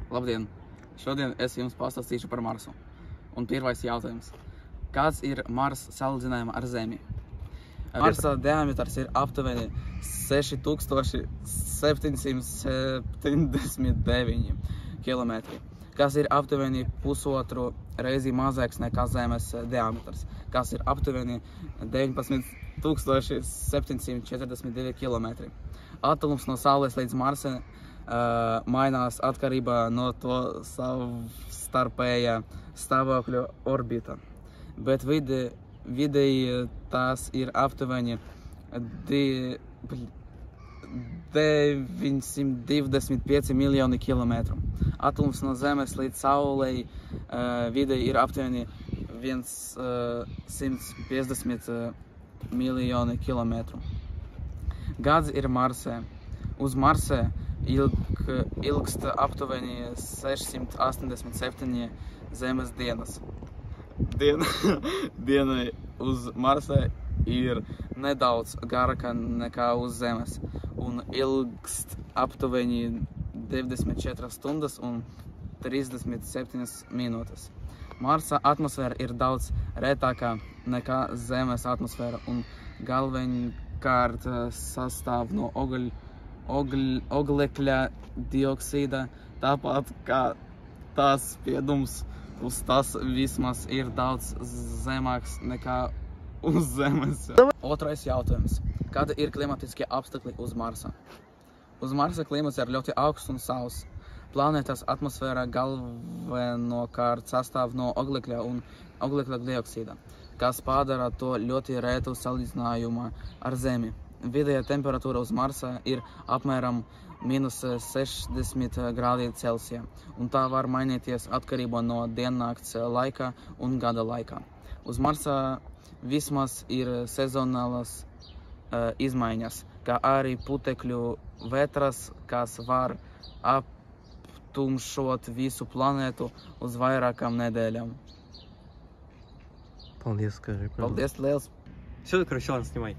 Labdien! Šodien es jums pastāstīšu par Marsu. Un pirmais jautājums. Kāds ir Mars salīdzinājumā ar Zemi? Marsa diametrs ir aptuveni 6779 km, kas ir aptuveni pusotru reizi mazāks nekā Zemes diametrs, kas ir aptuveni 19742 km. Attālums no Saules līdz Marsam mainās atkarībā no to savstarpējā stāvokļa orbīta, bet vidēji tās ir aptuveni 925 miljoni kilometru. Attālums no Zemes līdz Saulei vidēji ir aptuveni 150 miljoni kilometru. Gads ir Marsē. Uz Marsē ilgst aptuveni 687 Zemes dienas. Diena uz Marsa ir nedaudz garāka nekā uz Zemes un ilgst aptuveni 94 stundas un 37 minūtes. Marsa atmosfēra ir daudz retākā nekā Zemes atmosfēra un galvenokārt sastāv no oglekļa dioksīda, tāpat kā tās spiedums uz tās vismaz ir daudz zemāks nekā uz Zemes. Otrais jautājums. Kāda ir klimatiskie apstākļi uz Marsa? Uz Marsa klimats ir ļoti augsts un sauss. Planētas atmosfēra galvenokārt sastāv no oglekļa un oglekļa dioksīda, kas padara to ļoti rētu salīdzinājumā ar Zemi. Vidējā temperatūra uz Marsa ir apmēram -60 grādi Celsija, un tā var mainīties atkarībā no diennakts laika un gada laikā. Uz Marsa vismaz ir sezonālas izmaiņas, kā arī putekļu vētras, kas var aptumšot visu planētu uz vairākām nedēļām. Paldies, скажи. Paldies, liels! Все, короче, ладно, снимай.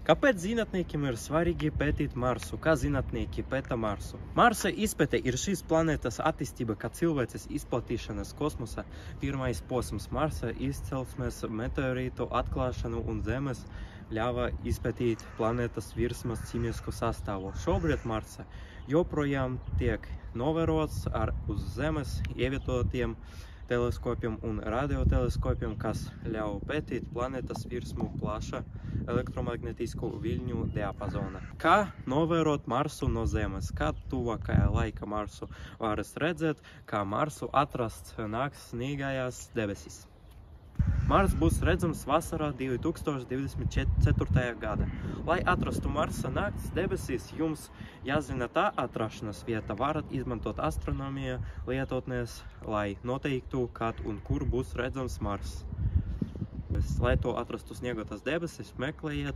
Kāpēc zinātniekiem ir svarīgi pētīt Marsu? Kā zinātnieki pēta Marsu? Marsa izpēte ir šīs planētas attīstība, kā cilvēces izplatīšanas kosmosa pirmais posms. Marsa izcelsmes meteorītu atklāšanu un Zemes ļāva izpētīt planētas virsmas ķīmisku sastāvu. Šobrīd Marsa joprojām tiek novērots ar uz Zemes ievietotiem teleskopiem un radioteleskopiem, kas ļauj pētīt planētas virsmu plaša elektromagnētisko viļņu diapazona. Kā novērot Marsu no Zemes? Kā tuvākajā laika Marsu varas redzēt, kā Marsu atrast nakts sniegajās debesīs? Mars būs redzams vasarā 2024. gada. Lai atrastu Marsa nakts debesīs, jums jāzina tā atrašanās vieta. Varat izmantot astronomija lietotnēs, lai noteiktu, kad un kur būs redzams Mars. Lai to atrastu sniegotās debesis, meklējiet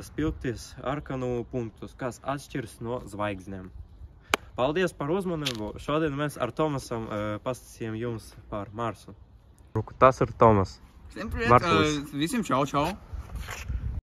spilgtis arkanu punktus, kas atšķirs no zvaigznēm. Paldies par uzmanību! Šodien mēs ar Tomasam pastāstījām jums par Marsu. Tas ir Tomas. Всем привет! Visiem čau, čau!